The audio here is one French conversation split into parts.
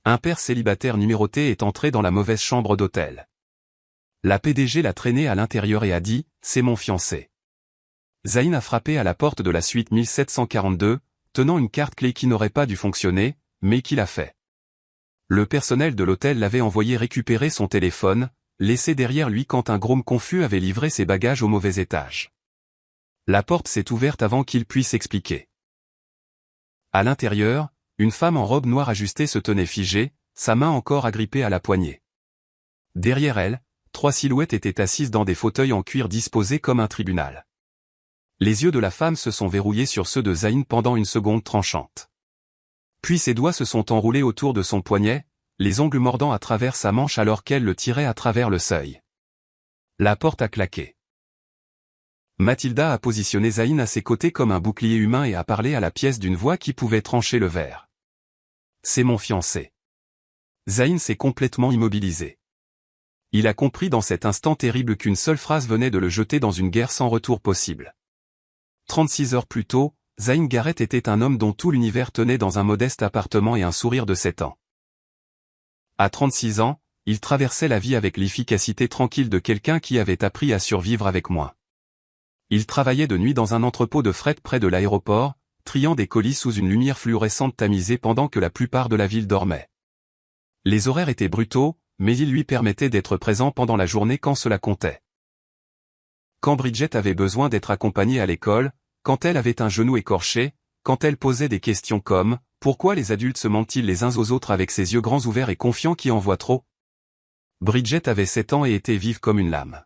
Un père célibataire numéroté est entré dans la mauvaise chambre d'hôtel. La PDG l'a traîné à l'intérieur et a dit « C'est mon fiancé ». Zayn a frappé à la porte de la suite 1742, tenant une carte clé qui n'aurait pas dû fonctionner, mais qui l'a fait. Le personnel de l'hôtel l'avait envoyé récupérer son téléphone, laissé derrière lui quand un groom confus avait livré ses bagages au mauvais étage. La porte s'est ouverte avant qu'il puisse expliquer. À l'intérieur, une femme en robe noire ajustée se tenait figée, sa main encore agrippée à la poignée. Derrière elle, 3 silhouettes étaient assises dans des fauteuils en cuir disposés comme un tribunal. Les yeux de la femme se sont verrouillés sur ceux de Zayn pendant une seconde tranchante. Puis ses doigts se sont enroulés autour de son poignet, les ongles mordant à travers sa manche alors qu'elle le tirait à travers le seuil. La porte a claqué. Mathilda a positionné Zayn à ses côtés comme un bouclier humain et a parlé à la pièce d'une voix qui pouvait trancher le verre. « C'est mon fiancé. » Zayn s'est complètement immobilisé. Il a compris dans cet instant terrible qu'une seule phrase venait de le jeter dans une guerre sans retour possible. 36 heures plus tôt, Zayn Garrett était un homme dont tout l'univers tenait dans un modeste appartement et un sourire de 7 ans. À 36 ans, il traversait la vie avec l'efficacité tranquille de quelqu'un qui avait appris à survivre avec moins. Il travaillait de nuit dans un entrepôt de fret près de l'aéroport, triant des colis sous une lumière fluorescente tamisée pendant que la plupart de la ville dormait. Les horaires étaient brutaux, mais ils lui permettaient d'être présent pendant la journée quand cela comptait. Quand Bridget avait besoin d'être accompagnée à l'école, quand elle avait un genou écorché, quand elle posait des questions comme « Pourquoi les adultes se mentent-ils les uns aux autres avec ces yeux grands ouverts et confiants qui en voient trop ?» Bridget avait 7 ans et était vive comme une lame.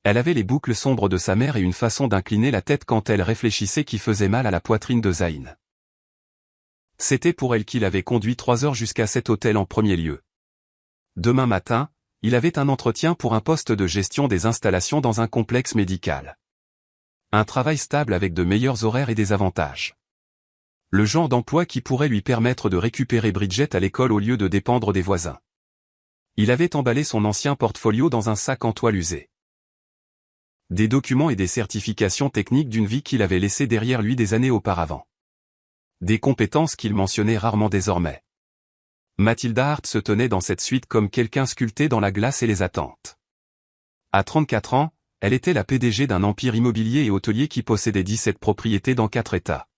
Elle avait les boucles sombres de sa mère et une façon d'incliner la tête quand elle réfléchissait qui faisait mal à la poitrine de Zayn. C'était pour elle qu'il avait conduit 3 heures jusqu'à cet hôtel en premier lieu. Demain matin, il avait un entretien pour un poste de gestion des installations dans un complexe médical. Un travail stable avec de meilleurs horaires et des avantages. Le genre d'emploi qui pourrait lui permettre de récupérer Bridget à l'école au lieu de dépendre des voisins. Il avait emballé son ancien portfolio dans un sac en toile usé. Des documents et des certifications techniques d'une vie qu'il avait laissée derrière lui des années auparavant. Des compétences qu'il mentionnait rarement désormais. Mathilda Hart se tenait dans cette suite comme quelqu'un sculpté dans la glace et les attentes. À 34 ans, elle était la PDG d'un empire immobilier et hôtelier qui possédait 17 propriétés dans 4 États.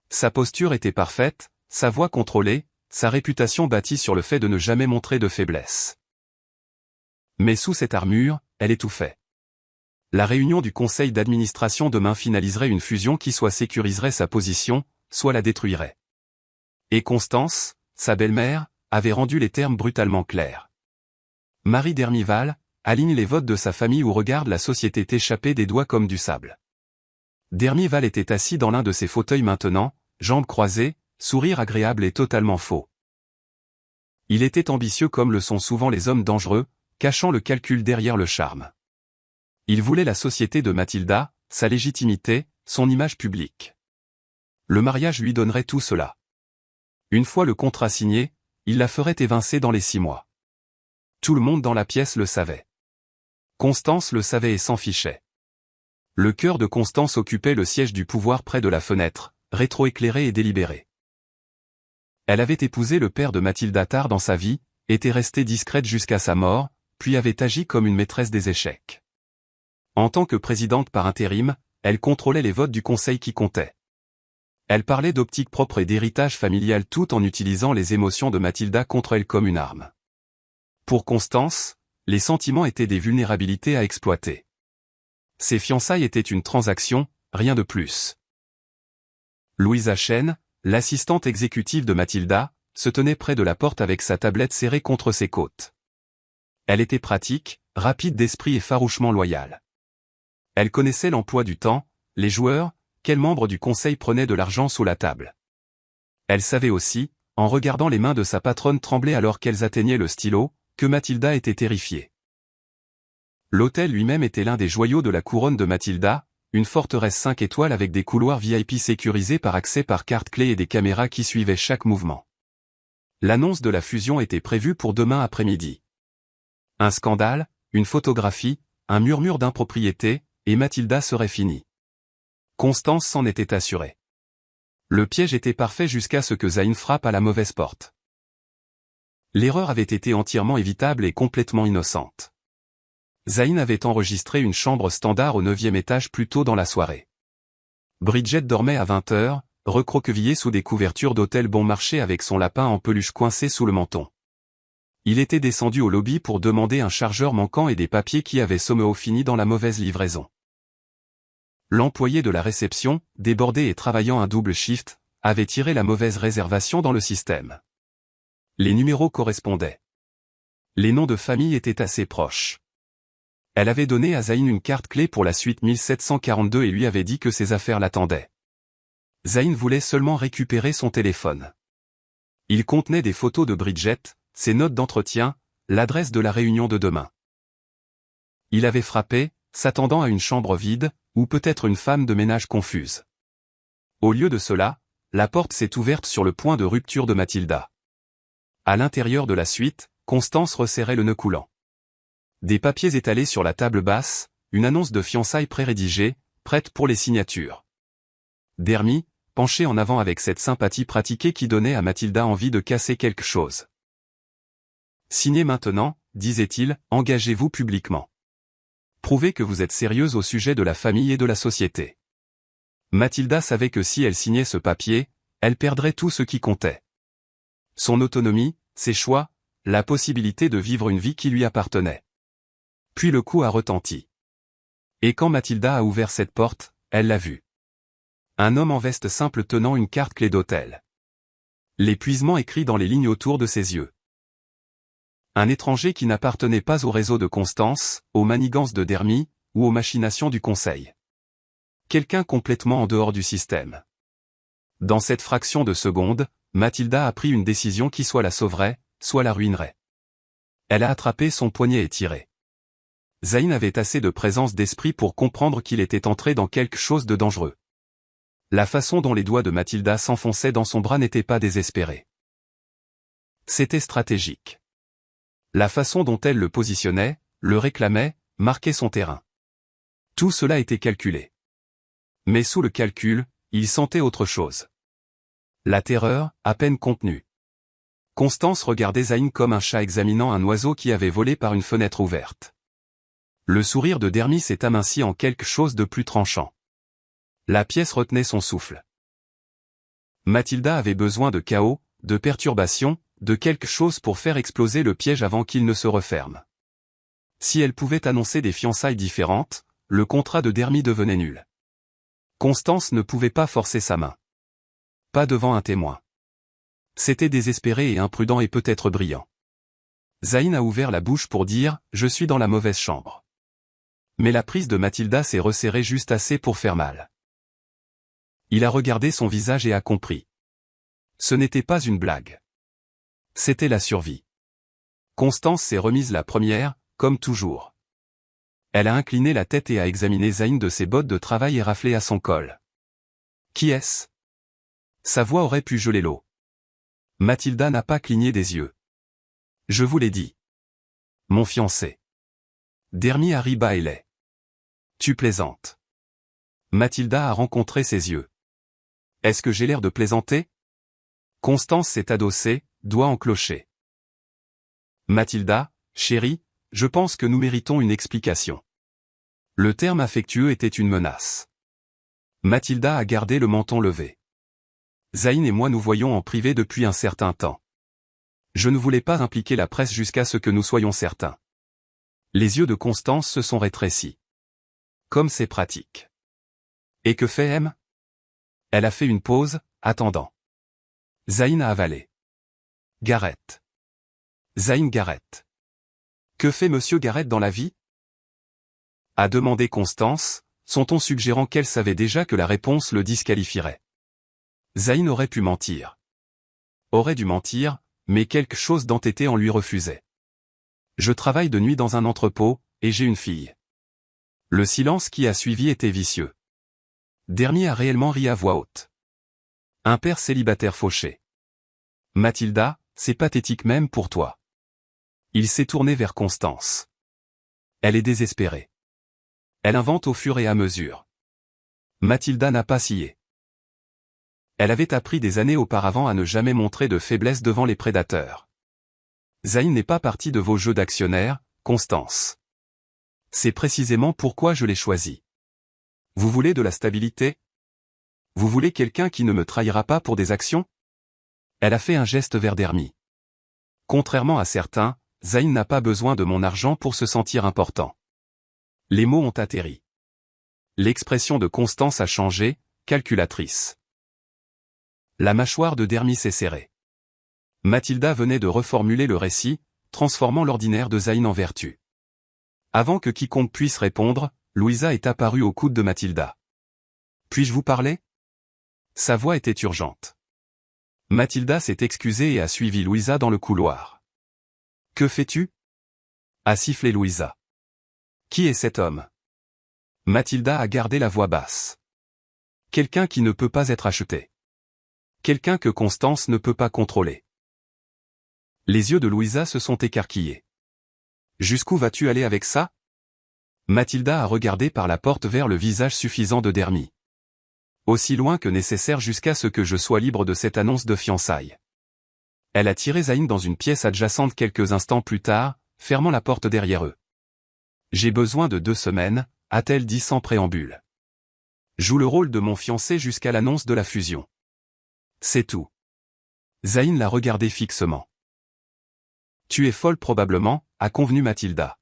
Sa posture était parfaite, sa voix contrôlée, sa réputation bâtie sur le fait de ne jamais montrer de faiblesse. Mais sous cette armure, elle étouffait. La réunion du conseil d'administration demain finaliserait une fusion qui soit sécuriserait sa position, soit la détruirait. Et Constance, sa belle-mère, avait rendu les termes brutalement clairs. Marie Dermival aligne les votes de sa famille ou regarde la société t'échapper des doigts comme du sable. Dermival était assis dans l'un de ses fauteuils maintenant, jambes croisées, sourire agréable et totalement faux. Il était ambitieux comme le sont souvent les hommes dangereux, cachant le calcul derrière le charme. Il voulait la société de Mathilda, sa légitimité, son image publique. Le mariage lui donnerait tout cela. Une fois le contrat signé, il la ferait évincer dans les 6 mois. Tout le monde dans la pièce le savait. Constance le savait et s'en fichait. Le cœur de Constance occupait le siège du pouvoir près de la fenêtre, rétro-éclairé et délibéré. Elle avait épousé le père de Mathilda tard dans sa vie, était restée discrète jusqu'à sa mort, puis avait agi comme une maîtresse des échecs. En tant que présidente par intérim, elle contrôlait les votes du conseil qui comptaient. Elle parlait d'optique propre et d'héritage familial tout en utilisant les émotions de Mathilda contre elle comme une arme. Pour Constance, les sentiments étaient des vulnérabilités à exploiter. Ses fiançailles étaient une transaction, rien de plus. Louisa Chen, l'assistante exécutive de Mathilda, se tenait près de la porte avec sa tablette serrée contre ses côtes. Elle était pratique, rapide d'esprit et farouchement loyale. Elle connaissait l'emploi du temps, les joueurs, quel membre du conseil prenait de l'argent sous la table. Elle savait aussi, en regardant les mains de sa patronne trembler alors qu'elles atteignaient le stylo, que Mathilda était terrifiée. L'hôtel lui-même était l'un des joyaux de la couronne de Mathilda, une forteresse 5 étoiles avec des couloirs VIP sécurisés par accès par carte clé et des caméras qui suivaient chaque mouvement. L'annonce de la fusion était prévue pour demain après-midi. Un scandale, une photographie, un murmure d'impropriété, et Mathilda serait finie. Constance s'en était assurée. Le piège était parfait jusqu'à ce que Zayn frappe à la mauvaise porte. L'erreur avait été entièrement évitable et complètement innocente. Zayn avait enregistré une chambre standard au 9e étage plus tôt dans la soirée. Bridget dormait à 20 heures, recroquevillée sous des couvertures d'hôtel bon marché avec son lapin en peluche coincé sous le menton. Il était descendu au lobby pour demander un chargeur manquant et des papiers qui avaient somehow fini dans la mauvaise livraison. L'employé de la réception, débordé et travaillant un double shift, avait tiré la mauvaise réservation dans le système. Les numéros correspondaient. Les noms de famille étaient assez proches. Elle avait donné à Zayn une carte clé pour la suite 1742 et lui avait dit que ses affaires l'attendaient. Zayn voulait seulement récupérer son téléphone. Il contenait des photos de Bridget, ses notes d'entretien, l'adresse de la réunion de demain. Il avait frappé, s'attendant à une chambre vide, ou peut-être une femme de ménage confuse. Au lieu de cela, la porte s'est ouverte sur le point de rupture de Mathilda. À l'intérieur de la suite, Constance resserrait le nœud coulant. Des papiers étalés sur la table basse, une annonce de fiançailles pré-rédigée, prête pour les signatures. Dermy, penché en avant avec cette sympathie pratiquée qui donnait à Mathilda envie de casser quelque chose. Signez maintenant, disait-il, engagez-vous publiquement. Prouvez que vous êtes sérieuse au sujet de la famille et de la société. Mathilda savait que si elle signait ce papier, elle perdrait tout ce qui comptait. Son autonomie, ses choix, la possibilité de vivre une vie qui lui appartenait. Puis le coup a retenti. Et quand Mathilda a ouvert cette porte, elle l'a vu. Un homme en veste simple tenant une carte clé d'hôtel. L'épuisement écrit dans les lignes autour de ses yeux. Un étranger qui n'appartenait pas au réseau de Constance, aux manigances de Dermy, ou aux machinations du conseil. Quelqu'un complètement en dehors du système. Dans cette fraction de seconde, Mathilda a pris une décision qui soit la sauverait, soit la ruinerait. Elle a attrapé son poignet et tiré. Zayn avait assez de présence d'esprit pour comprendre qu'il était entré dans quelque chose de dangereux. La façon dont les doigts de Mathilda s'enfonçaient dans son bras n'était pas désespérée. C'était stratégique. La façon dont elle le positionnait, le réclamait, marquait son terrain. Tout cela était calculé. Mais sous le calcul, il sentait autre chose. La terreur, à peine contenue. Constance regardait Zayn comme un chat examinant un oiseau qui avait volé par une fenêtre ouverte. Le sourire de Dermy s'est aminci en quelque chose de plus tranchant. La pièce retenait son souffle. Mathilda avait besoin de chaos, de perturbation, de quelque chose pour faire exploser le piège avant qu'il ne se referme. Si elle pouvait annoncer des fiançailles différentes, le contrat de Dermy devenait nul. Constance ne pouvait pas forcer sa main. Pas devant un témoin. C'était désespéré et imprudent et peut-être brillant. Zayn a ouvert la bouche pour dire « Je suis dans la mauvaise chambre ». Mais la prise de Mathilda s'est resserrée juste assez pour faire mal. Il a regardé son visage et a compris. Ce n'était pas une blague. C'était la survie. Constance s'est remise la première, comme toujours. Elle a incliné la tête et a examiné Zayn de ses bottes de travail et raflé à son col. Qui est-ce ? Sa voix aurait pu geler l'eau. Mathilda n'a pas cligné des yeux. Je vous l'ai dit. Mon fiancé. Dermy a ri bas et laid. Tu plaisantes. Mathilda a rencontré ses yeux. Est-ce que j'ai l'air de plaisanter ? Constance s'est adossée, doigt en clocher. Mathilda, chérie, je pense que nous méritons une explication. Le terme affectueux était une menace. Mathilda a gardé le menton levé. Zayn et moi nous voyons en privé depuis un certain temps. Je ne voulais pas impliquer la presse jusqu'à ce que nous soyons certains. Les yeux de Constance se sont rétrécis. Comme c'est pratique. Et que fait M ? Elle a fait une pause, attendant. Zayn a avalé. Garrett. Zayn Garrett. Que fait Monsieur Garrett dans la vie ? A demandé Constance, son ton suggérant qu'elle savait déjà que la réponse le disqualifierait. Zayn aurait pu mentir. Aurait dû mentir, mais quelque chose d'entêté en lui refusait. Je travaille de nuit dans un entrepôt, et j'ai une fille. Le silence qui a suivi était vicieux. Dermy a réellement ri à voix haute. Un père célibataire fauché. Mathilda, c'est pathétique même pour toi. Il s'est tourné vers Constance. Elle est désespérée. Elle invente au fur et à mesure. Mathilda n'a pas scié. Elle avait appris des années auparavant à ne jamais montrer de faiblesse devant les prédateurs. Zayn n'est pas partie de vos jeux d'actionnaire, Constance. C'est précisément pourquoi je l'ai choisi. Vous voulez de la stabilité? Vous voulez quelqu'un qui ne me trahira pas pour des actions? Elle a fait un geste vers Dermy. Contrairement à certains, Zayn n'a pas besoin de mon argent pour se sentir important. Les mots ont atterri. L'expression de Constance a changé, calculatrice. La mâchoire de Dermy s'est serrée. Mathilda venait de reformuler le récit, transformant l'ordinaire de Zayn en vertu. Avant que quiconque puisse répondre, Louisa est apparue au coude de Mathilda. « Puis-je vous parler ?» Sa voix était urgente. Mathilda s'est excusée et a suivi Louisa dans le couloir. « Que fais-tu » a sifflé Louisa. « Qui est cet homme » Mathilda a gardé la voix basse. « Quelqu'un qui ne peut pas être acheté. Quelqu'un que Constance ne peut pas contrôler. » Les yeux de Louisa se sont écarquillés. « Jusqu'où vas-tu aller avec ça » Mathilda a regardé par la porte vers le visage suffisant de Dermy. « Aussi loin que nécessaire jusqu'à ce que je sois libre de cette annonce de fiançailles. » Elle a tiré Zayn dans une pièce adjacente quelques instants plus tard, fermant la porte derrière eux. « J'ai besoin de 2 semaines, a-t-elle dit sans préambule. Joue le rôle de mon fiancé jusqu'à l'annonce de la fusion. C'est tout. Zayn l'a regardé fixement. Tu es folle probablement, a convenu Mathilda.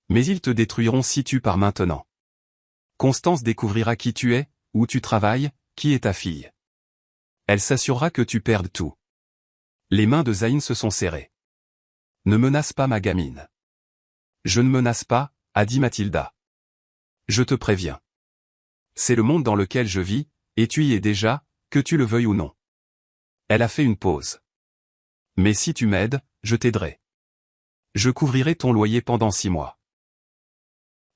Mais ils te détruiront si tu pars maintenant. Constance découvrira qui tu es, où tu travailles, qui est ta fille. Elle s'assurera que tu perdes tout. Les mains de Zayn se sont serrées. Ne menace pas ma gamine. Je ne menace pas, a dit Mathilda. Je te préviens. C'est le monde dans lequel je vis, et tu y es déjà, que tu le veuilles ou non. Elle a fait une pause. Mais si tu m'aides, je t'aiderai. Je couvrirai ton loyer pendant 6 mois.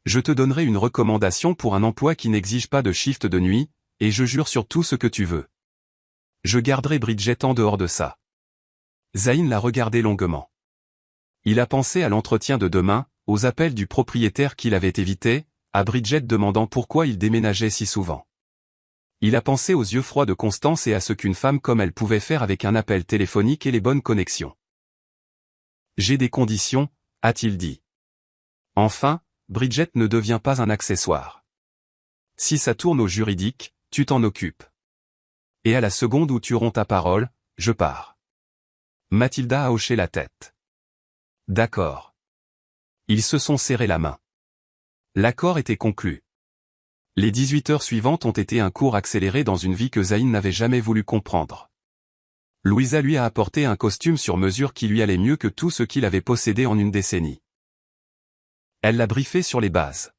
Je te donnerai une recommandation pour un emploi qui n'exige pas de shift de nuit, et je jure sur tout ce que tu veux. Je garderai Bridget en dehors de ça. Zayn l'a regardé longuement. Il a pensé à l'entretien de demain, aux appels du propriétaire qu'il avait évités, à Bridget demandant pourquoi il déménageait si souvent. Il a pensé aux yeux froids de Constance et à ce qu'une femme comme elle pouvait faire avec un appel téléphonique et les bonnes connexions. J'ai des conditions, a-t-il dit. Enfin, Bridget ne devient pas un accessoire. Si ça tourne au juridique, tu t'en occupes. Et à la seconde où tu romps ta parole, je pars. Mathilda a hoché la tête. D'accord. Ils se sont serrés la main. L'accord était conclu. Les 18 heures suivantes ont été un cours accéléré dans une vie que Zayn n'avait jamais voulu comprendre. Louisa lui a apporté un costume sur mesure qui lui allait mieux que tout ce qu'il avait possédé en une décennie. Elle l'a briefé sur les bases.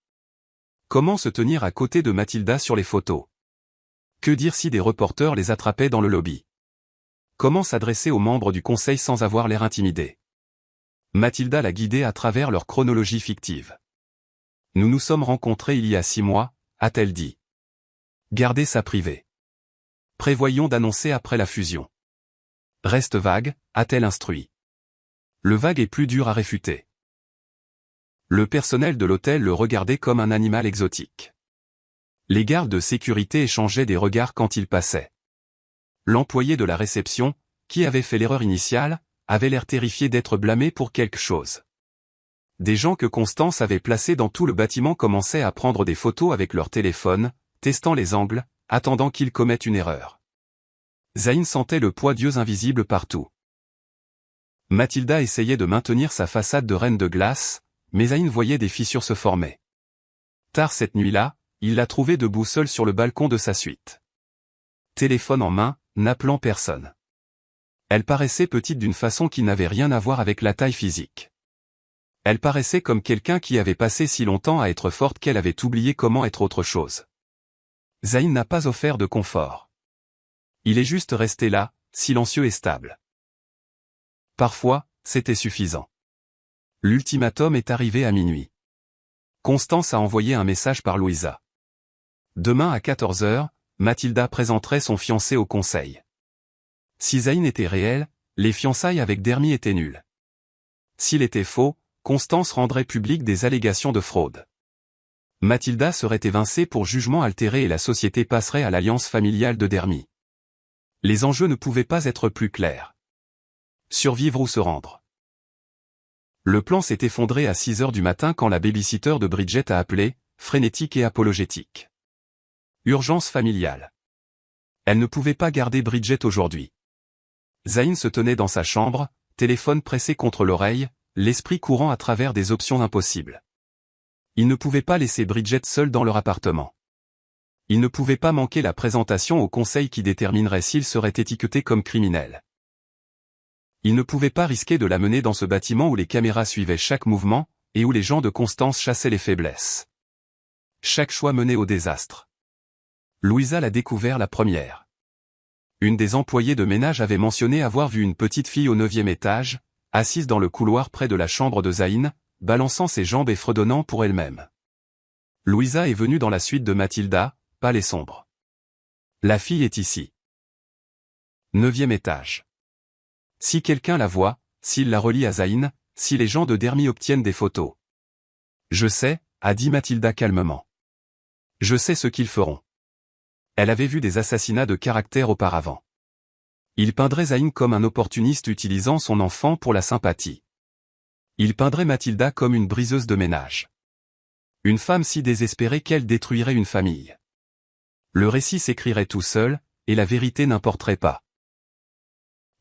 Comment se tenir à côté de Mathilda sur les photos? Que dire si des reporters les attrapaient dans le lobby? Comment s'adresser aux membres du conseil sans avoir l'air intimidé? Mathilda l'a guidé à travers leur chronologie fictive. Nous nous sommes rencontrés il y a 6 mois, a-t-elle dit. Gardez ça privé. Prévoyons d'annoncer après la fusion. Reste vague, a-t-elle instruit. Le vague est plus dur à réfuter. Le personnel de l'hôtel le regardait comme un animal exotique. Les gardes de sécurité échangeaient des regards quand il passait. L'employé de la réception, qui avait fait l'erreur initiale, avait l'air terrifié d'être blâmé pour quelque chose. Des gens que Constance avait placés dans tout le bâtiment commençaient à prendre des photos avec leur téléphone, testant les angles, attendant qu'ils commettent une erreur. Zayn sentait le poids d'yeux invisibles partout. Mathilda essayait de maintenir sa façade de reine de glace, mais Zayn voyait des fissures se former. Tard cette nuit-là, il l'a trouvée debout seule sur le balcon de sa suite. Téléphone en main, n'appelant personne. Elle paraissait petite d'une façon qui n'avait rien à voir avec la taille physique. Elle paraissait comme quelqu'un qui avait passé si longtemps à être forte qu'elle avait oublié comment être autre chose. Zayn n'a pas offert de confort. Il est juste resté là, silencieux et stable. Parfois, c'était suffisant. L'ultimatum est arrivé à minuit. Constance a envoyé un message par Louisa. Demain à 14 h, Mathilda présenterait son fiancé au conseil. Si Zayn était réel, les fiançailles avec Dermy étaient nulles. S'il était faux, Constance rendrait publiques des allégations de fraude. Mathilda serait évincée pour jugement altéré et la société passerait à l'alliance familiale de Dermy. Les enjeux ne pouvaient pas être plus clairs. Survivre ou se rendre. Le plan s'est effondré à 6 heures du matin quand la babysitter de Bridget a appelé, frénétique et apologétique. Urgence familiale. Elle ne pouvait pas garder Bridget aujourd'hui. Zayn se tenait dans sa chambre, téléphone pressé contre l'oreille, l'esprit courant à travers des options impossibles. Il ne pouvait pas laisser Bridget seule dans leur appartement. Il ne pouvait pas manquer la présentation au conseil qui déterminerait s'il serait étiqueté comme criminel. Il ne pouvait pas risquer de la mener dans ce bâtiment où les caméras suivaient chaque mouvement, et où les gens de Constance chassaient les faiblesses. Chaque choix menait au désastre. Louisa l'a découvert la première. Une des employées de ménage avait mentionné avoir vu une petite fille au 9e étage, assise dans le couloir près de la chambre de Zayn, balançant ses jambes et fredonnant pour elle-même. Louisa est venue dans la suite de Mathilda, pâle et sombre. La fille est ici. 9e étage. Si quelqu'un la voit, s'il la relie à Zayn, si les gens de Dermy obtiennent des photos. Je sais, a dit Mathilda calmement. Je sais ce qu'ils feront. Elle avait vu des assassinats de caractère auparavant. Ils peindraient Zayn comme un opportuniste utilisant son enfant pour la sympathie. Ils peindraient Mathilda comme une briseuse de ménage. Une femme si désespérée qu'elle détruirait une famille. Le récit s'écrirait tout seul, et la vérité n'importerait pas.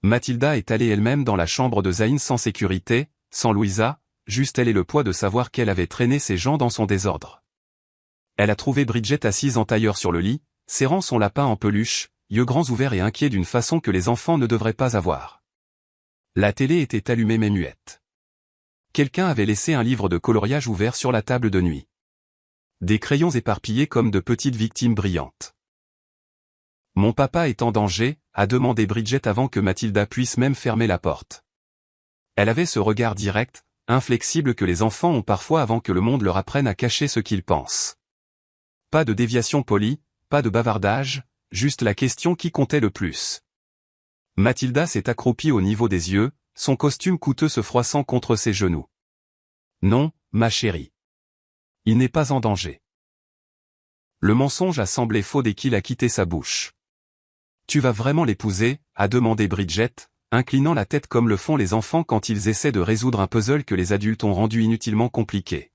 Mathilda est allée elle-même dans la chambre de Zayn sans sécurité, sans Louisa, juste elle et le poids de savoir qu'elle avait traîné ses gens dans son désordre. Elle a trouvé Bridget assise en tailleur sur le lit, serrant son lapin en peluche, yeux grands ouverts et inquiets d'une façon que les enfants ne devraient pas avoir. La télé était allumée mais muette. Quelqu'un avait laissé un livre de coloriage ouvert sur la table de nuit. Des crayons éparpillés comme de petites victimes brillantes. Mon papa est en danger, a demandé Bridget avant que Mathilda puisse même fermer la porte. Elle avait ce regard direct, inflexible que les enfants ont parfois avant que le monde leur apprenne à cacher ce qu'ils pensent. Pas de déviation polie, pas de bavardage, juste la question qui comptait le plus. Mathilda s'est accroupie au niveau des yeux, son costume coûteux se froissant contre ses genoux. Non, ma chérie. Il n'est pas en danger. Le mensonge a semblé faux dès qu'il a quitté sa bouche. Tu vas vraiment l'épouser, a demandé Bridget, inclinant la tête comme le font les enfants quand ils essaient de résoudre un puzzle que les adultes ont rendu inutilement compliqué.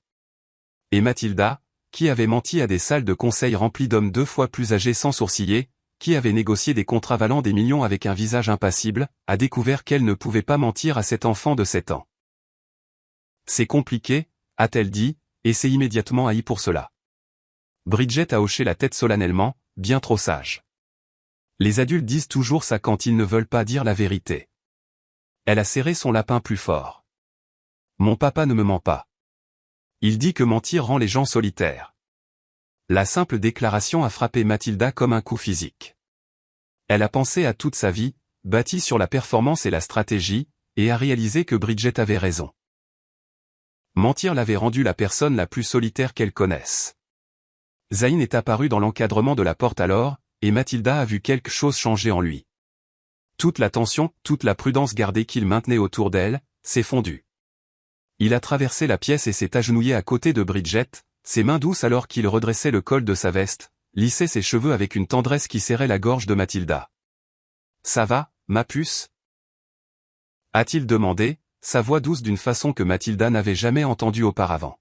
Et Mathilda, qui avait menti à des salles de conseil remplies d'hommes 2 fois plus âgés sans sourciller, qui avait négocié des contrats valant des millions avec un visage impassible, a découvert qu'elle ne pouvait pas mentir à cet enfant de 7 ans. C'est compliqué, a-t-elle dit, et s'est immédiatement haïe pour cela. Bridget a hoché la tête solennellement, bien trop sage. Les adultes disent toujours ça quand ils ne veulent pas dire la vérité. Elle a serré son lapin plus fort. Mon papa ne me ment pas. Il dit que mentir rend les gens solitaires. La simple déclaration a frappé Mathilda comme un coup physique. Elle a pensé à toute sa vie, bâtie sur la performance et la stratégie, et a réalisé que Bridget avait raison. Mentir l'avait rendue la personne la plus solitaire qu'elle connaisse. Zayn est apparu dans l'encadrement de la porte alors, et Mathilda a vu quelque chose changer en lui. Toute la tension, toute la prudence gardée qu'il maintenait autour d'elle, s'est fondue. Il a traversé la pièce et s'est agenouillé à côté de Bridget, ses mains douces alors qu'il redressait le col de sa veste, lissait ses cheveux avec une tendresse qui serrait la gorge de Mathilda. « Ça va, ma puce ?» a-t-il demandé, sa voix douce d'une façon que Mathilda n'avait jamais entendue auparavant.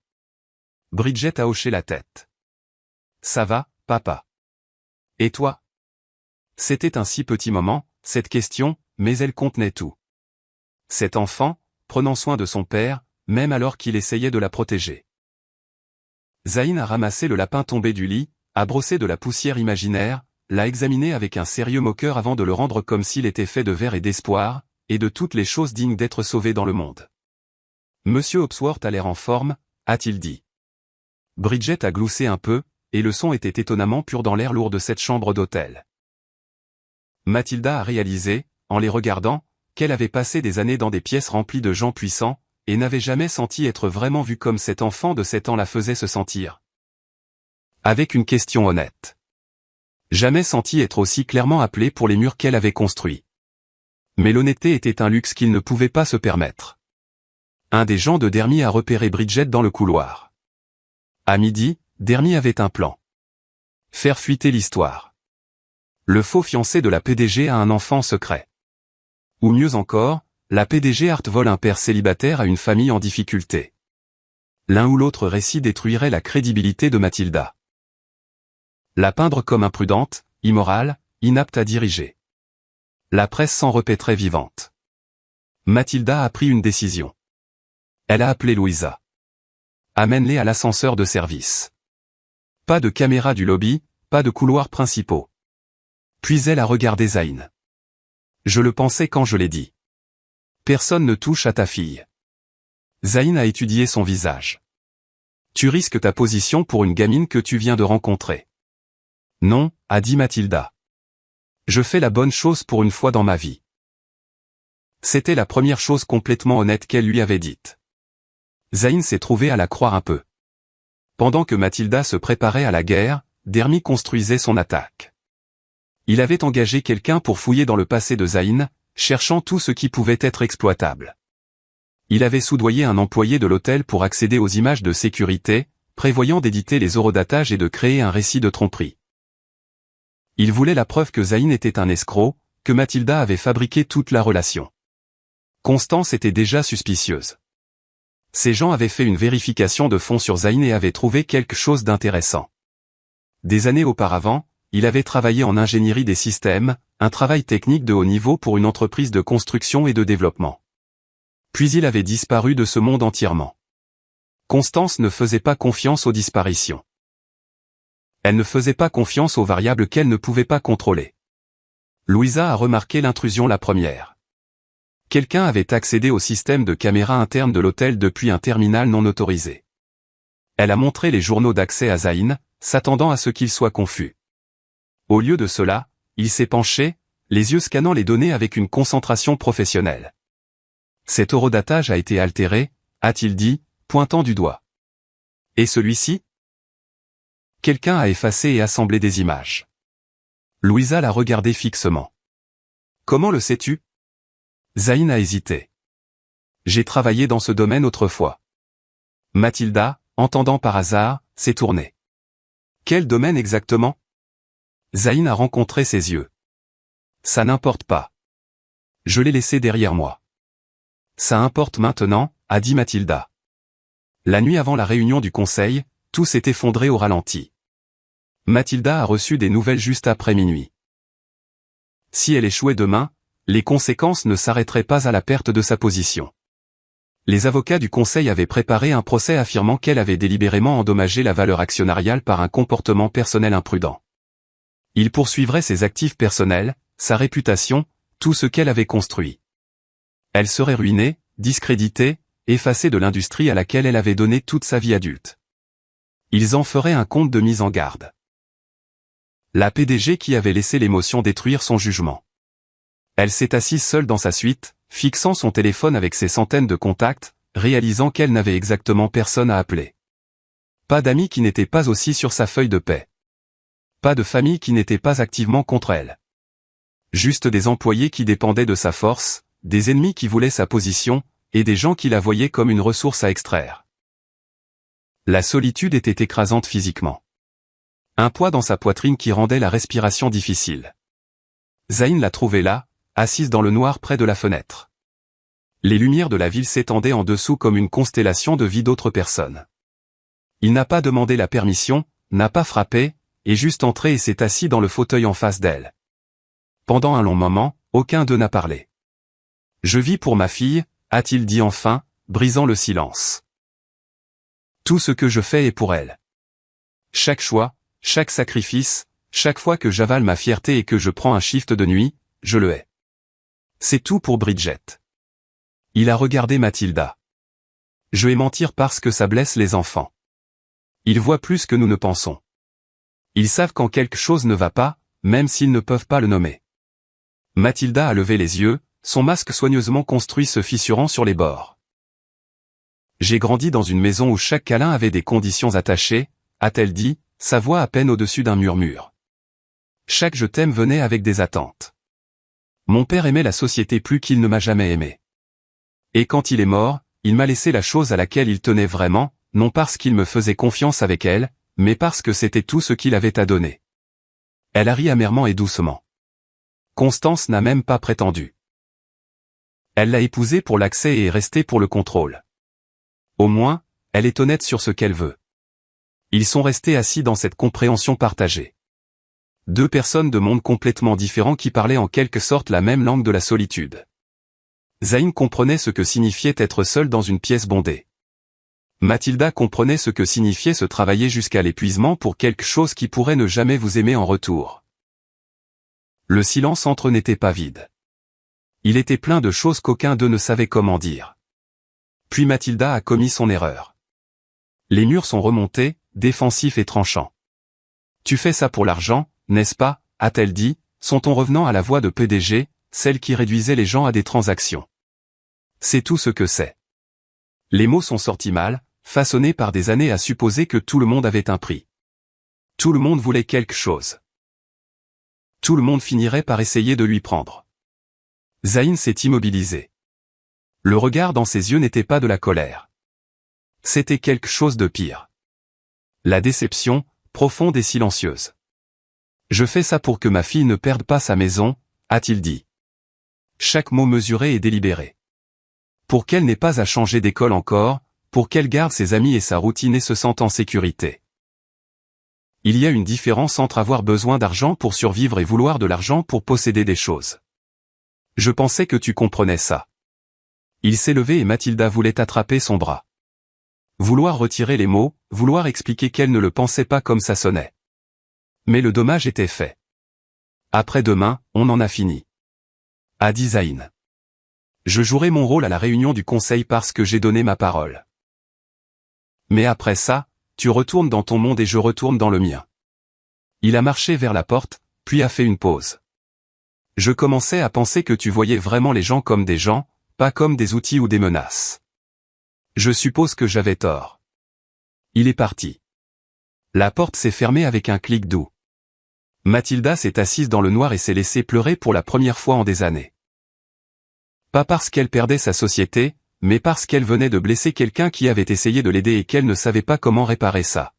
Bridget a hoché la tête. « Ça va, papa. Et toi ?» C'était un si petit moment, cette question, mais elle contenait tout. Cet enfant, prenant soin de son père, même alors qu'il essayait de la protéger. Zayn a ramassé le lapin tombé du lit, a brossé de la poussière imaginaire, l'a examiné avec un sérieux moqueur avant de le rendre comme s'il était fait de verre et d'espoir, et de toutes les choses dignes d'être sauvées dans le monde. Monsieur Hopsworth a l'air en forme, a-t-il dit. Bridget a gloussé un peu, et le son était étonnamment pur dans l'air lourd de cette chambre d'hôtel. Mathilda a réalisé, en les regardant, qu'elle avait passé des années dans des pièces remplies de gens puissants, et n'avait jamais senti être vraiment vue comme cet enfant de 7 ans la faisait se sentir. Avec une question honnête. Jamais senti être aussi clairement appelée pour les murs qu'elle avait construits. Mais l'honnêteté était un luxe qu'il ne pouvait pas se permettre. Un des gens de Dermy a repéré Bridget dans le couloir. À midi, Dermy avait un plan. Faire fuiter l'histoire. Le faux fiancé de la PDG a un enfant secret. Ou mieux encore, La PDG Art vole un père célibataire à une famille en difficulté. L'un ou l'autre récit détruirait la crédibilité de Mathilda. La peindre comme imprudente, immorale, inapte à diriger. La presse s'en répéterait vivante. Mathilda a pris une décision. Elle a appelé Louisa. Amène-les à l'ascenseur de service. Pas de caméra du lobby, pas de couloirs principaux. Puis elle a regardé Zayn. Je le pensais quand je l'ai dit. Personne ne touche à ta fille. Zayn a étudié son visage. Tu risques ta position pour une gamine que tu viens de rencontrer. Non, a dit Mathilda. Je fais la bonne chose pour une fois dans ma vie. C'était la première chose complètement honnête qu'elle lui avait dite. Zayn s'est trouvé à la croire un peu. Pendant que Mathilda se préparait à la guerre, Dermy construisait son attaque. Il avait engagé quelqu'un pour fouiller dans le passé de Zayn, cherchant tout ce qui pouvait être exploitable. Il avait soudoyé un employé de l'hôtel pour accéder aux images de sécurité, prévoyant d'éditer les horodatages et de créer un récit de tromperie. Il voulait la preuve que Zayn était un escroc, que Mathilda avait fabriqué toute la relation. Constance était déjà suspicieuse. Ces gens avaient fait une vérification de fond sur Zayn et avaient trouvé quelque chose d'intéressant. Des années auparavant, il avait travaillé en ingénierie des systèmes, un travail technique de haut niveau pour une entreprise de construction et de développement. Puis il avait disparu de ce monde entièrement. Constance ne faisait pas confiance aux disparitions. Elle ne faisait pas confiance aux variables qu'elle ne pouvait pas contrôler. Louisa a remarqué l'intrusion la première. Quelqu'un avait accédé au système de caméra interne de l'hôtel depuis un terminal non autorisé. Elle a montré les journaux d'accès à Zayn, s'attendant à ce qu'il soit confus. Au lieu de cela, il s'est penché, les yeux scannant les données avec une concentration professionnelle. Cet horodatage a été altéré, a-t-il dit, pointant du doigt. Et celui-ci ? Quelqu'un a effacé et assemblé des images. Louisa l'a regardé fixement. Comment le sais-tu ? Zayn a hésité. J'ai travaillé dans ce domaine autrefois. Mathilda, entendant par hasard, s'est tournée. Quel domaine exactement ? Zayn a rencontré ses yeux. Ça n'importe pas. Je l'ai laissé derrière moi. Ça importe maintenant, a dit Mathilda. La nuit avant la réunion du conseil, tout s'est effondré au ralenti. Mathilda a reçu des nouvelles juste après minuit. Si elle échouait demain, les conséquences ne s'arrêteraient pas à la perte de sa position. Les avocats du conseil avaient préparé un procès affirmant qu'elle avait délibérément endommagé la valeur actionnariale par un comportement personnel imprudent. Il poursuivrait ses actifs personnels, sa réputation, tout ce qu'elle avait construit. Elle serait ruinée, discréditée, effacée de l'industrie à laquelle elle avait donné toute sa vie adulte. Ils en feraient un compte de mise en garde. La PDG qui avait laissé l'émotion détruire son jugement. Elle s'est assise seule dans sa suite, fixant son téléphone avec ses centaines de contacts, réalisant qu'elle n'avait exactement personne à appeler. Pas d'amis qui n'étaient pas aussi sur sa feuille de paie. Pas de famille qui n'était pas activement contre elle. Juste des employés qui dépendaient de sa force, des ennemis qui voulaient sa position, et des gens qui la voyaient comme une ressource à extraire. La solitude était écrasante physiquement. Un poids dans sa poitrine qui rendait la respiration difficile. Zayn l'a trouvée là, assise dans le noir près de la fenêtre. Les lumières de la ville s'étendaient en dessous comme une constellation de vie d'autres personnes. Il n'a pas demandé la permission, n'a pas frappé, est juste entré et s'est assis dans le fauteuil en face d'elle. Pendant un long moment, aucun d'eux n'a parlé. « Je vis pour ma fille », a-t-il dit enfin, brisant le silence. « Tout ce que je fais est pour elle. Chaque choix, chaque sacrifice, chaque fois que j'avale ma fierté et que je prends un shift de nuit, je le hais. C'est tout pour Bridget. » Il a regardé Mathilda. « Je vais mentir parce que ça blesse les enfants. Ils voient plus que nous ne pensons. Ils savent quand quelque chose ne va pas, même s'ils ne peuvent pas le nommer. » Mathilda a levé les yeux, son masque soigneusement construit se fissurant sur les bords. « J'ai grandi dans une maison où chaque câlin avait des conditions attachées, a-t-elle dit, sa voix à peine au-dessus d'un murmure. Chaque je t'aime venait avec des attentes. Mon père aimait la société plus qu'il ne m'a jamais aimé. Et quand il est mort, il m'a laissé la chose à laquelle il tenait vraiment, non parce qu'il me faisait confiance avec elle, mais parce que c'était tout ce qu'il avait à donner. » Elle a ri amèrement et doucement. Constance n'a même pas prétendu. Elle l'a épousé pour l'accès et est restée pour le contrôle. Au moins, elle est honnête sur ce qu'elle veut. Ils sont restés assis dans cette compréhension partagée. Deux personnes de mondes complètement différents qui parlaient en quelque sorte la même langue de la solitude. Zayn comprenait ce que signifiait être seul dans une pièce bondée. Mathilda comprenait ce que signifiait se travailler jusqu'à l'épuisement pour quelque chose qui pourrait ne jamais vous aimer en retour. Le silence entre eux n'était pas vide. Il était plein de choses qu'aucun d'eux ne savait comment dire. Puis Mathilda a commis son erreur. Les murs sont remontés, défensifs et tranchants. « Tu fais ça pour l'argent, n'est-ce pas ?» a-t-elle dit, son ton revenant à la voix de PDG, celle qui réduisait les gens à des transactions. C'est tout ce que c'est. Les mots sont sortis mal, façonnés par des années à supposer que tout le monde avait un prix. Tout le monde voulait quelque chose. Tout le monde finirait par essayer de lui prendre. Zayn s'est immobilisé. Le regard dans ses yeux n'était pas de la colère. C'était quelque chose de pire. La déception, profonde et silencieuse. « Je fais ça pour que ma fille ne perde pas sa maison », a-t-il dit. Chaque mot mesuré et délibéré. Pour qu'elle n'ait pas à changer d'école encore, pour qu'elle garde ses amis et sa routine et se sente en sécurité. Il y a une différence entre avoir besoin d'argent pour survivre et vouloir de l'argent pour posséder des choses. Je pensais que tu comprenais ça. Il s'est levé et Mathilda voulait attraper son bras. Vouloir retirer les mots, vouloir expliquer qu'elle ne le pensait pas comme ça sonnait. Mais le dommage était fait. Après-demain, on en a fini. A dit Zayn. Je jouerai mon rôle à la réunion du conseil parce que j'ai donné ma parole. Mais après ça, tu retournes dans ton monde et je retourne dans le mien. Il a marché vers la porte, puis a fait une pause. Je commençais à penser que tu voyais vraiment les gens comme des gens, pas comme des outils ou des menaces. Je suppose que j'avais tort. Il est parti. La porte s'est fermée avec un clic doux. Mathilda s'est assise dans le noir et s'est laissée pleurer pour la première fois en des années. Pas parce qu'elle perdait sa société, mais parce qu'elle venait de blesser quelqu'un qui avait essayé de l'aider et qu'elle ne savait pas comment réparer ça.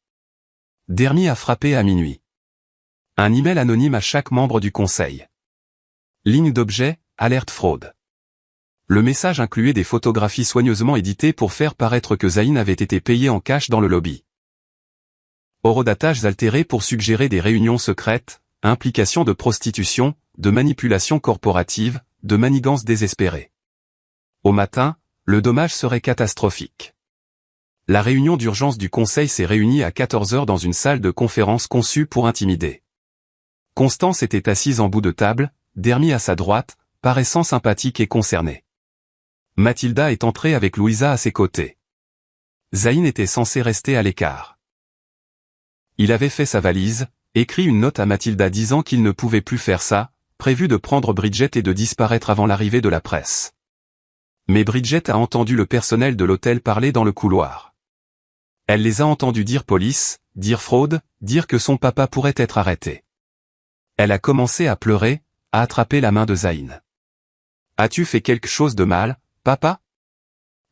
Dermy a frappé à minuit. Un email anonyme à chaque membre du conseil. Ligne d'objet, alerte fraude. Le message incluait des photographies soigneusement éditées pour faire paraître que Zayn avait été payé en cash dans le lobby. Horodatage altéré pour suggérer des réunions secrètes, implication de prostitution, de manipulation corporative, de manigance désespérée. Au matin, le dommage serait catastrophique. La réunion d'urgence du conseil s'est réunie à 14 h dans une salle de conférence conçue pour intimider. Constance était assise en bout de table, Dermy à sa droite, paraissant sympathique et concernée. Mathilda est entrée avec Louisa à ses côtés. Zayn était censé rester à l'écart. Il avait fait sa valise, écrit une note à Mathilda disant qu'il ne pouvait plus faire ça, prévu de prendre Bridget et de disparaître avant l'arrivée de la presse. Mais Bridget a entendu le personnel de l'hôtel parler dans le couloir. Elle les a entendus dire police, dire fraude, dire que son papa pourrait être arrêté. Elle a commencé à pleurer, à attraper la main de Zayn. « As-tu fait quelque chose de mal, papa ?»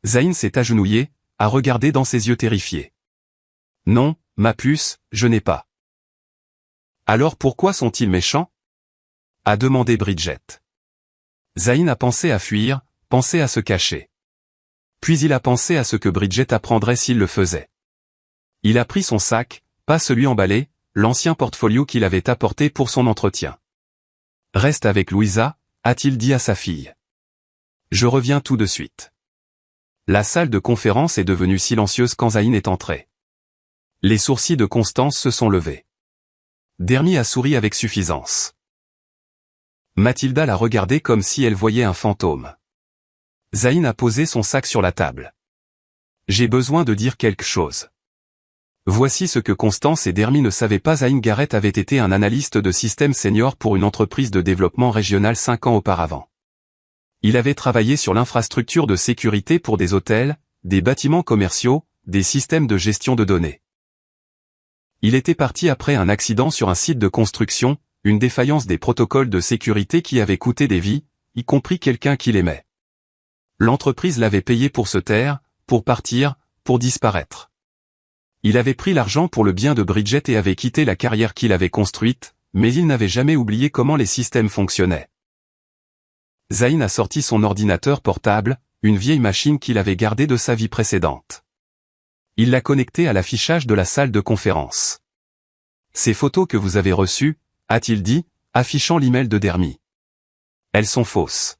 Zayn s'est agenouillé, a regardé dans ses yeux terrifiés. « Non, ma puce, je n'ai pas. »« Alors pourquoi sont-ils méchants ?» a demandé Bridget. Zayn a pensé à fuir, pensé à se cacher. Puis il a pensé à ce que Bridget apprendrait s'il le faisait. Il a pris son sac, pas celui emballé, l'ancien portfolio qu'il avait apporté pour son entretien. « Reste avec Louisa », a-t-il dit à sa fille. « Je reviens tout de suite. » La salle de conférence est devenue silencieuse quand Zayn est entré. Les sourcils de Constance se sont levés. Dermy a souri avec suffisance. Mathilda l'a regardé comme si elle voyait un fantôme. Zayn a posé son sac sur la table. « J'ai besoin de dire quelque chose. » Voici ce que Constance et Dermy ne savaient pas. Zayn Garrett avait été un analyste de système senior pour une entreprise de développement régional 5 ans auparavant. Il avait travaillé sur l'infrastructure de sécurité pour des hôtels, des bâtiments commerciaux, des systèmes de gestion de données. Il était parti après un accident sur un site de construction, une défaillance des protocoles de sécurité qui avait coûté des vies, y compris quelqu'un qu'il aimait. L'entreprise l'avait payé pour se taire, pour partir, pour disparaître. Il avait pris l'argent pour le bien de Bridget et avait quitté la carrière qu'il avait construite, mais il n'avait jamais oublié comment les systèmes fonctionnaient. Zayn a sorti son ordinateur portable, une vieille machine qu'il avait gardée de sa vie précédente. Il l'a connectée à l'affichage de la salle de conférence. Ces photos que vous avez reçues, a-t-il dit, affichant l'email de Dermy. Elles sont fausses.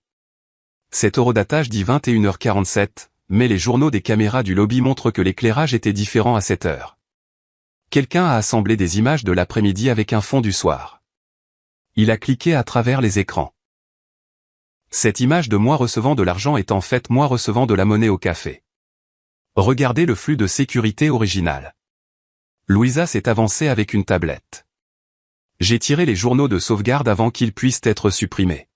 Cet horodatage dit 21h47, mais les journaux des caméras du lobby montrent que l'éclairage était différent à cette heure. Quelqu'un a assemblé des images de l'après-midi avec un fond du soir. Il a cliqué à travers les écrans. Cette image de moi recevant de l'argent est en fait moi recevant de la monnaie au café. Regardez le flux de sécurité original. Louisa s'est avancée avec une tablette. J'ai tiré les journaux de sauvegarde avant qu'ils puissent être supprimés.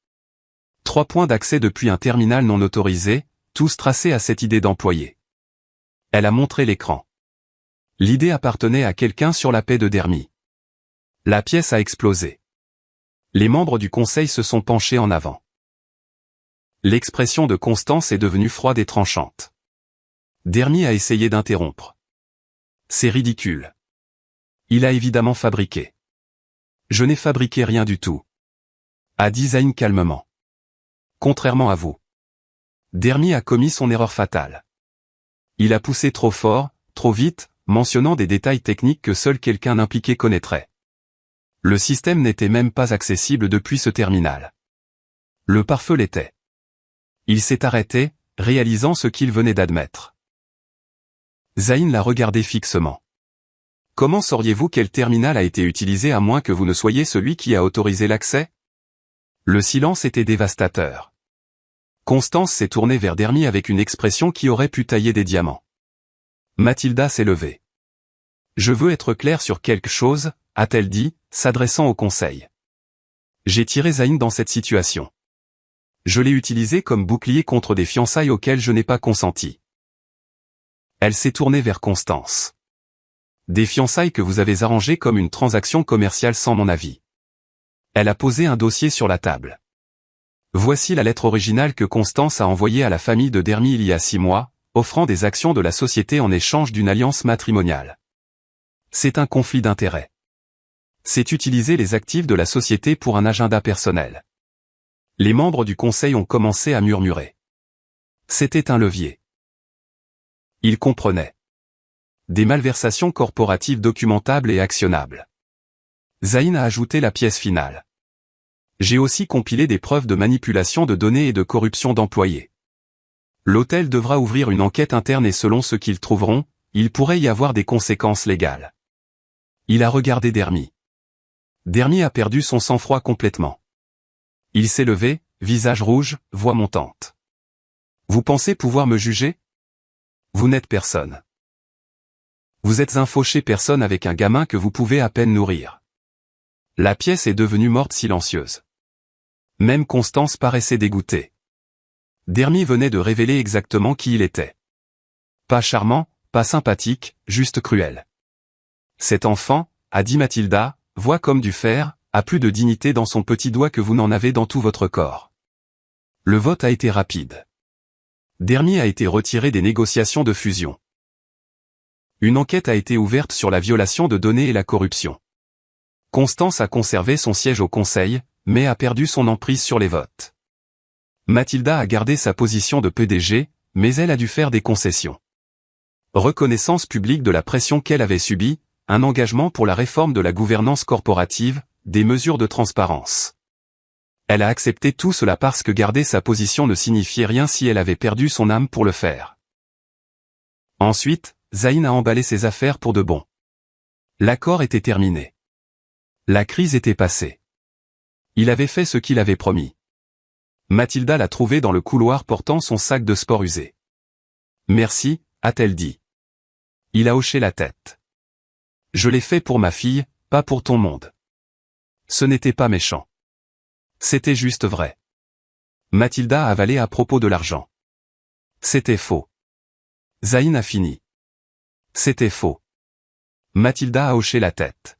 3 points d'accès depuis un terminal non autorisé, tous tracés à cette idée d'employé. Elle a montré l'écran. L'idée appartenait à quelqu'un sur la paix de Dermy. La pièce a explosé. Les membres du conseil se sont penchés en avant. L'expression de Constance est devenue froide et tranchante. Dermy a essayé d'interrompre. C'est ridicule. Il a évidemment fabriqué. Je n'ai fabriqué rien du tout. A dit Zayn calmement. Contrairement à vous. Dermy a commis son erreur fatale. Il a poussé trop fort, trop vite, mentionnant des détails techniques que seul quelqu'un impliqué connaîtrait. Le système n'était même pas accessible depuis ce terminal. Le pare-feu l'était. Il s'est arrêté, réalisant ce qu'il venait d'admettre. Zayn l'a regardé fixement. Comment sauriez-vous quel terminal a été utilisé à moins que vous ne soyez celui qui a autorisé l'accès? Le silence était dévastateur. Constance s'est tournée vers Dermy avec une expression qui aurait pu tailler des diamants. Mathilda s'est levée. Je veux être clair sur quelque chose, a-t-elle dit, s'adressant au conseil. J'ai tiré Zayn dans cette situation. Je l'ai utilisé comme bouclier contre des fiançailles auxquelles je n'ai pas consenti. Elle s'est tournée vers Constance. Des fiançailles que vous avez arrangées comme une transaction commerciale sans mon avis. Elle a posé un dossier sur la table. Voici la lettre originale que Constance a envoyée à la famille de Dermy il y a 6 mois, offrant des actions de la société en échange d'une alliance matrimoniale. C'est un conflit d'intérêts. C'est utiliser les actifs de la société pour un agenda personnel. Les membres du conseil ont commencé à murmurer. C'était un levier. Ils comprenaient. Des malversations corporatives documentables et actionnables. Zayn a ajouté la pièce finale. J'ai aussi compilé des preuves de manipulation de données et de corruption d'employés. L'hôtel devra ouvrir une enquête interne et selon ce qu'ils trouveront, il pourrait y avoir des conséquences légales. Il a regardé Dermy. Dermy a perdu son sang-froid complètement. Il s'est levé, visage rouge, voix montante. Vous pensez pouvoir me juger? Vous n'êtes personne. Vous êtes un fauché personne avec un gamin que vous pouvez à peine nourrir. La pièce est devenue morte silencieuse. Même Constance paraissait dégoûtée. Dermy venait de révéler exactement qui il était. Pas charmant, pas sympathique, juste cruel. Cet enfant, a dit Mathilda, voix comme du fer, a plus de dignité dans son petit doigt que vous n'en avez dans tout votre corps. Le vote a été rapide. Dermy a été retiré des négociations de fusion. Une enquête a été ouverte sur la violation de données et la corruption. Constance a conservé son siège au conseil, mais a perdu son emprise sur les votes. Mathilda a gardé sa position de PDG, mais elle a dû faire des concessions. Reconnaissance publique de la pression qu'elle avait subie, un engagement pour la réforme de la gouvernance corporative, des mesures de transparence. Elle a accepté tout cela parce que garder sa position ne signifiait rien si elle avait perdu son âme pour le faire. Ensuite, Zayn a emballé ses affaires pour de bon. L'accord était terminé. La crise était passée. Il avait fait ce qu'il avait promis. Mathilda l'a trouvé dans le couloir portant son sac de sport usé. Merci, a-t-elle dit. Il a hoché la tête. Je l'ai fait pour ma fille, pas pour ton monde. Ce n'était pas méchant. C'était juste vrai. Mathilda a avalé à propos de l'argent. C'était faux. Zayn a fini. C'était faux. Mathilda a hoché la tête.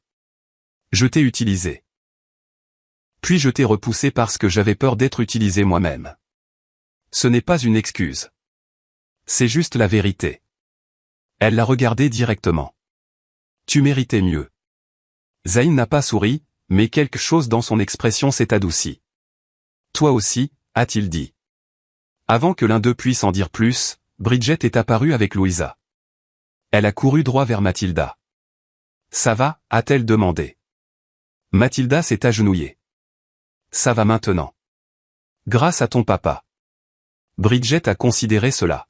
Je t'ai utilisé. Puis je t'ai repoussé parce que j'avais peur d'être utilisé moi-même. Ce n'est pas une excuse. C'est juste la vérité. Elle l'a regardé directement. Tu méritais mieux. Zayn n'a pas souri, mais quelque chose dans son expression s'est adouci. Toi aussi, a-t-il dit. Avant que l'un d'eux puisse en dire plus, Bridget est apparue avec Louisa. Elle a couru droit vers Mathilda. Ça va, a-t-elle demandé. Mathilda s'est agenouillée. Ça va maintenant. Grâce à ton papa. Bridget a considéré cela.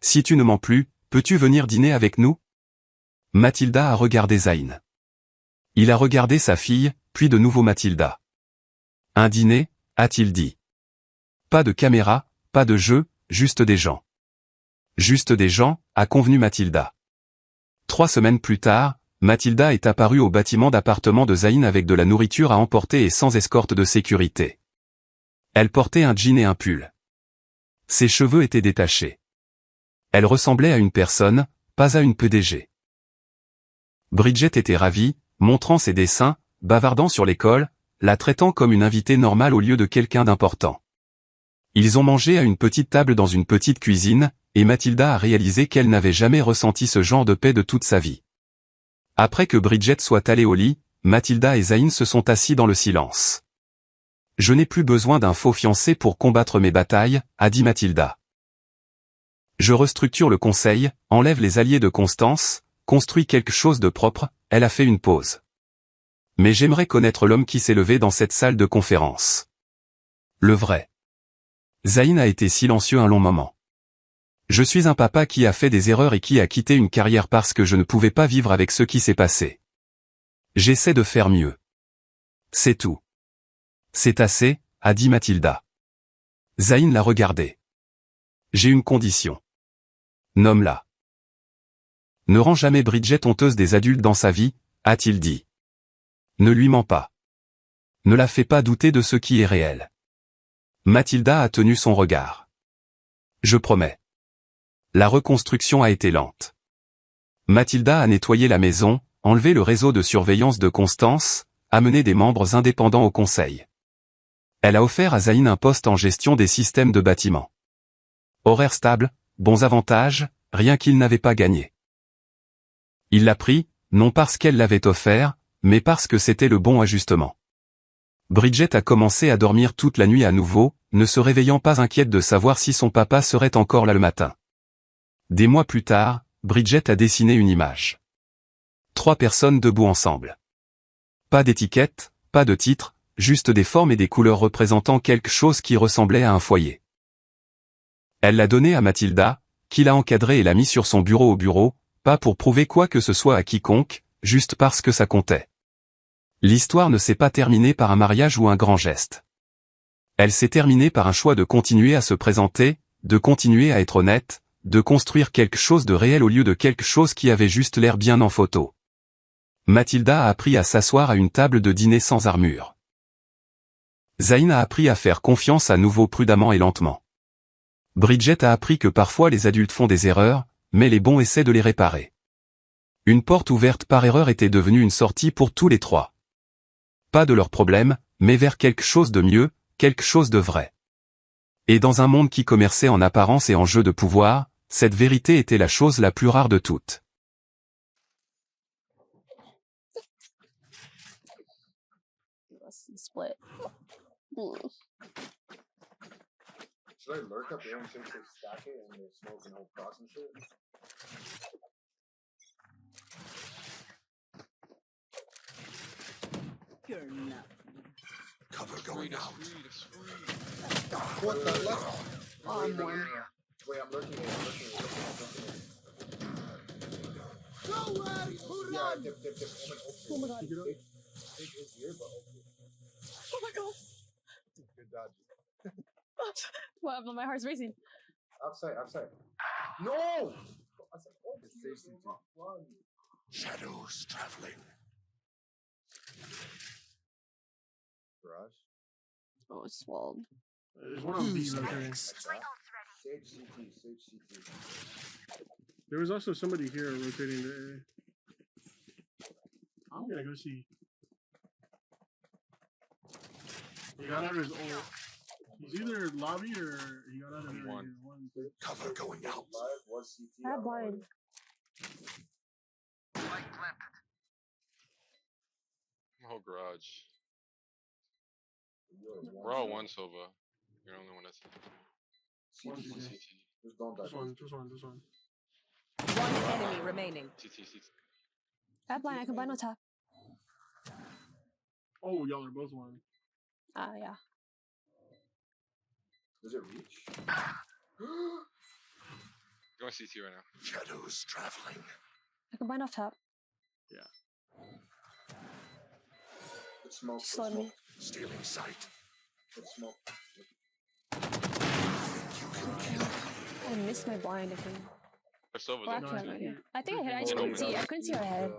Si tu ne mens plus, peux-tu venir dîner avec nous? Mathilda a regardé Zayn. Il a regardé sa fille, puis de nouveau Mathilda. Un dîner, a-t-il dit. Pas de caméra, pas de jeu, juste des gens. Juste des gens, a convenu Mathilda. 3 semaines plus tard, Mathilda est apparue au bâtiment d'appartement de Zayn avec de la nourriture à emporter et sans escorte de sécurité. Elle portait un jean et un pull. Ses cheveux étaient détachés. Elle ressemblait à une personne, pas à une PDG. Bridget était ravie, montrant ses dessins, bavardant sur l'école, la traitant comme une invitée normale au lieu de quelqu'un d'important. Ils ont mangé à une petite table dans une petite cuisine, et Mathilda a réalisé qu'elle n'avait jamais ressenti ce genre de paix de toute sa vie. Après que Bridget soit allée au lit, Mathilda et Zayn se sont assis dans le silence. Je n'ai plus besoin d'un faux fiancé pour combattre mes batailles, a dit Mathilda. Je restructure le conseil, enlève les alliés de Constance, construis quelque chose de propre, elle a fait une pause. Mais j'aimerais connaître l'homme qui s'est levé dans cette salle de conférence. Le vrai. Zayn a été silencieux un long moment. Je suis un papa qui a fait des erreurs et qui a quitté une carrière parce que je ne pouvais pas vivre avec ce qui s'est passé. J'essaie de faire mieux. C'est tout. C'est assez, a dit Mathilda. Zayn l'a regardé. J'ai une condition. Nomme-la. Ne rends jamais Bridget honteuse des adultes dans sa vie, a-t-il dit. Ne lui mens pas. Ne la fais pas douter de ce qui est réel. Mathilda a tenu son regard. Je promets. La reconstruction a été lente. Mathilda a nettoyé la maison, enlevé le réseau de surveillance de Constance, amené des membres indépendants au conseil. Elle a offert à Zayn un poste en gestion des systèmes de bâtiment. Horaire stable, bons avantages, rien qu'il n'avait pas gagné. Il l'a pris, non parce qu'elle l'avait offert, mais parce que c'était le bon ajustement. Bridget a commencé à dormir toute la nuit à nouveau, ne se réveillant pas inquiète de savoir si son papa serait encore là le matin. Des mois plus tard, Bridget a dessiné une image. 3 personnes debout ensemble. Pas d'étiquette, pas de titre, juste des formes et des couleurs représentant quelque chose qui ressemblait à un foyer. Elle l'a donné à Mathilda, qui l'a encadré et l'a mis sur son bureau, pas pour prouver quoi que ce soit à quiconque, juste parce que ça comptait. L'histoire ne s'est pas terminée par un mariage ou un grand geste. Elle s'est terminée par un choix de continuer à se présenter, de continuer à être honnête, de construire quelque chose de réel au lieu de quelque chose qui avait juste l'air bien en photo. Mathilda a appris à s'asseoir à une table de dîner sans armure. Zayn a appris à faire confiance à nouveau prudemment et lentement. Bridget a appris que parfois les adultes font des erreurs, mais les bons essaient de les réparer. Une porte ouverte par erreur était devenue une sortie pour tous les 3. Pas de leurs problèmes, mais vers quelque chose de mieux, quelque chose de vrai. Et dans un monde qui commerçait en apparence et en jeu de pouvoir, cette vérité était la chose la plus rare de toutes. Split. Should I lurk up there and fix this stack it and smoke and whole cross and shit? You're not. Cover going out. What the left? Oh, Wait, more. Wait, I'm lurking it. Go away! Yeah, dip. Oh my god. It's weird, but okay. Oh my god. Good dodge. What happened? My heart's racing. Outside. No! I said, oh, it's safe. Run. Shadows traveling. Garage. Oh, it's swallowed. There's one on B rotating. Sage CT. There was also somebody here rotating to A. I'm gonna go see. He got out of his old. He's either lobby or he got out of there. One. Cover going out. Live was CT. I blind. Oh, garage. We're all one Sova. You're the only one that's One CT. CT. CT. Just don't die. This one. One enemy remaining. CT. Bad blind, I can blind on top. Oh, y'all are both one. Yeah. Does it reach? Going CT right now. Shadows traveling. I can blind off top. It's smoke. Just slowed me. Stealing sight. It's smoke. I missed my blind, I think. Their Sova's Well, up. actually, I have no No, idea. you- I think I hit it. I you just can couldn't open see. it. I couldn't see her head.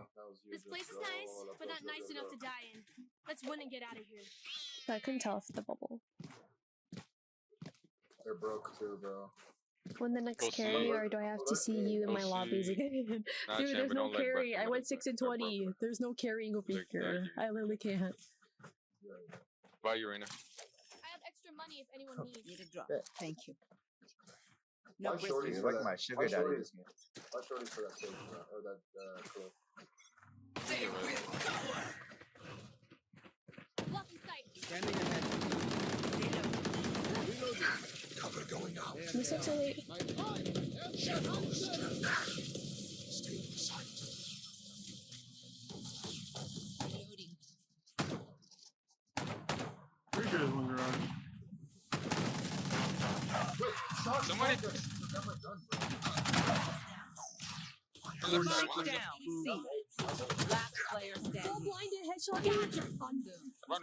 This place is nice, but not nice enough to die in. Let's win and get out of here. But I couldn't tell if the bubble. They're broke too, bro. When the next Go carry, see. or do I have to see you in Go my lobbies see. again? Nah, Dude, champ, there's but no don't let carry. Breck I know went that 6 and they're broke. 20. There's no carrying over They're here. you. I literally can't. Bye, Urena. I have extra money if anyone needs. Need a drop. Yeah. Thank you. No Why shorty bristles. You for like that? my Why sugar daddy shorty? this game. Why shorty for that stage, or that clip? Blocking sight. Standing ahead. Cover going out. This looks so late. Shadows traveling. Stealing sight. Pretty sure there's one garage. Somebody. Spike down. C. Last player standing. Blinded headshot. Run.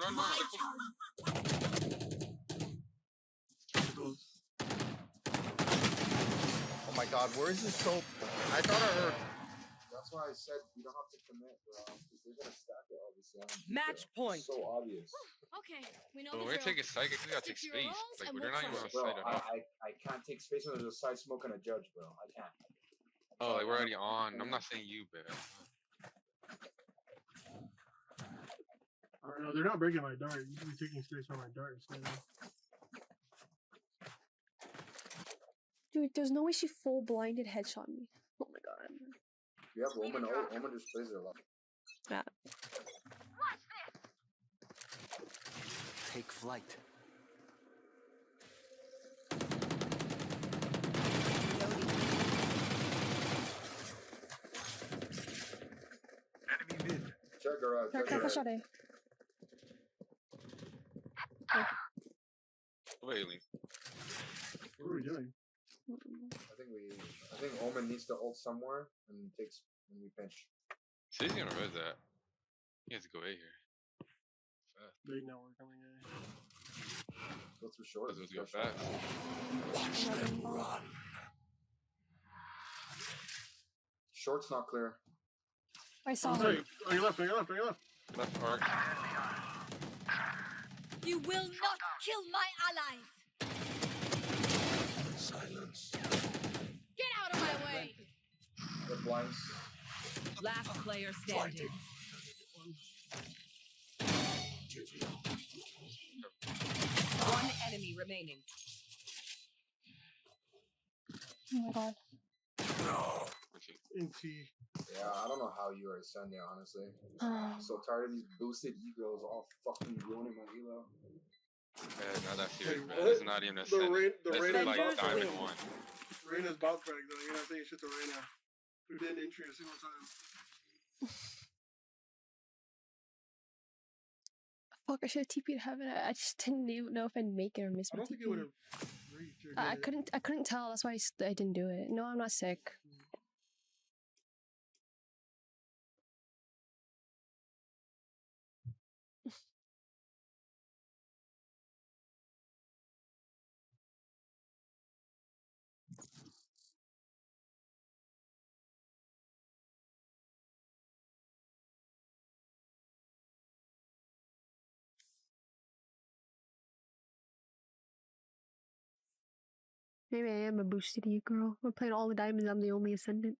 Oh my god, where is this soap? I thought I heard. That's why I said you don't have to commit, bro. Because they're gonna stack it, obviously. Match point. So obvious. Okay, we know When the we drill. take a psychic, we gotta take Stick to your space. roles Like, and we're we'll not even on crush. Bro, site at all. I can't take space when there's a side smoke and a judge, bro. I can't. Oh, like, we're already on. I'm not saying you, but. I don't know. They're not breaking my dart. You can be taking space from my dart. So. Dude, there's no way she full blinded headshot me. Oh my god. You have Omen. Omen just plays it a lot. Take flight. Enemy mid. Check garage. Dark Check garage. shot A. What about Aileen? What are we doing? I think Omen needs to ult somewhere and takes and we pinch. City's gonna res that. He has to go A here. Big network coming in. Go through short. Let's go fast. Watch them run. Short's not clear. I saw On her. site. On your left. On your left. On your left. Left arc. You will not kill my allies. Silence. Get out of my way. The blinds. Last player standing. One enemy remaining. Oh my god. In T. Yeah, I don't know how you are ascending, honestly. So tired of these boosted egos all fucking ruining my elo. Yeah, not that serious, Hey, man. what? This is not even a set. The This rain is is like bounce Diamond back. 1. Reina's bounce back though. You're not saying shit to Reina. We didn't entry a single time. Fuck, I should have TP'd heaven. I just didn't even know if I'd make it or miss I my don't think it TP. would have reached or I did it. couldn't tell. That's why I didn't do it. No, I'm not sick. Maybe I am a boosted E girl. I'm playing all the diamonds. I'm the only ascendant.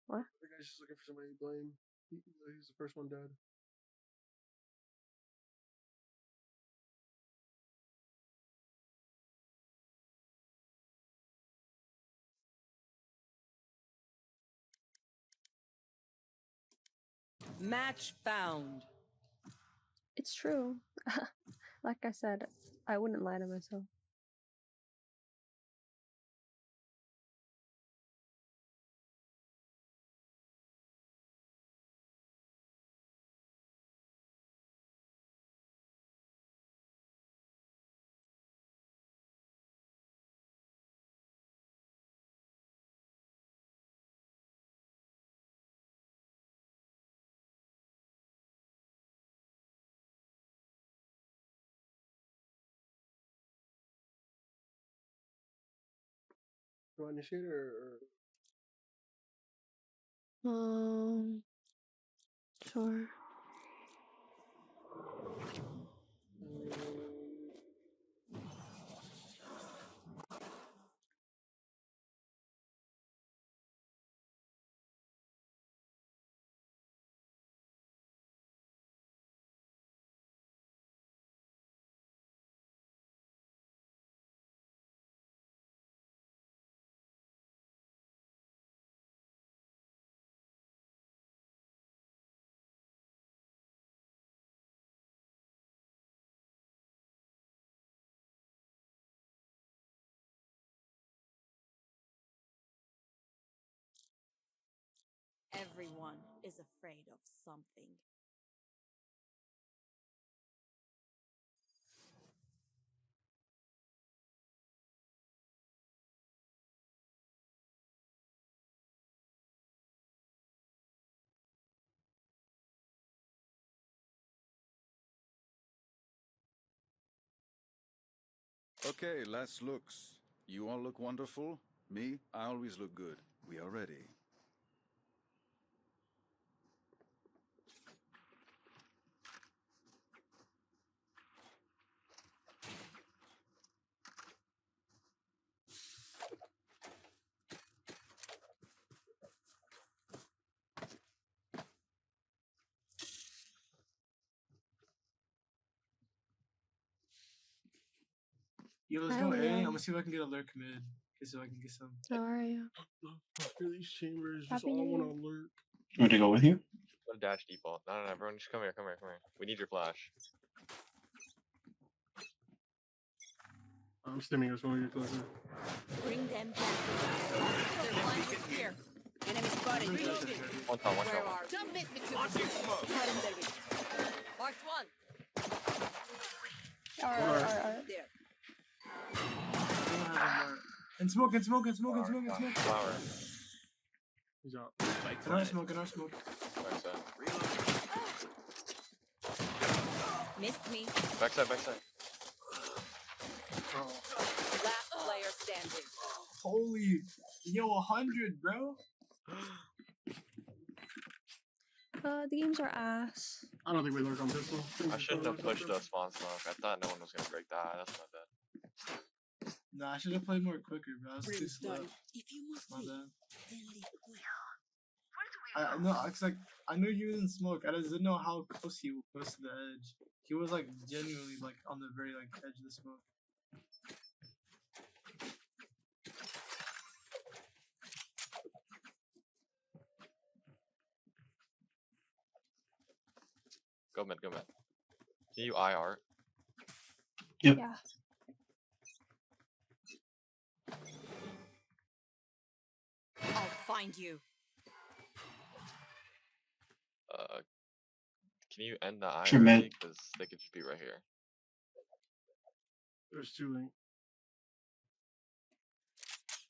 What? The guy's just looking for somebody to blame. He's the first one dead. Match found. It's true. Like I said, I wouldn't lie to myself. Do I initiate or Sure. Everyone is afraid of something. Okay, last looks. You all look wonderful. Me, I always look good. We are ready. Yo, let's Hi, go A. Leo. I'm gonna see if I can get a lurk mid. So I can get some. How are you? These chambers just Happy all New want Year. to lurk. You want to go with you? Go to dash default. No, everyone just come here, come here, come here. We need your flash. I'm stimming us when we get closer. Bring them back. They're blinded here. Enemy spotted. Reloading. One shot, one Where shot. are? Don't miss me too much. Legendary. Marked one. Alright. There. And smoke, and smoke, and smoke, and smoke, and smoke. Flower. He's out. Another smoke, another smoke. Backside. Missed me. Backside, backside. Oh. Last player standing. Holy, yo, 100, bro. The games are ass. I don't think we lurk on pistol. I shouldn't have pushed the spawn smoke. I thought no one was gonna break that. That's my bad. Nah, I should have played more quicker, bro. I was too slow. If you must My leave, bad. then leave quick. I know, it's like I knew he was in smoke. I just didn't know how close he was to the edge. He was like genuinely like on the very like edge of the smoke. Go mid, go mid. Can you IR? Yep. Yeah. I'll find you. Can you end the IR? Sure, mid. Because they could just be right here. There's two link.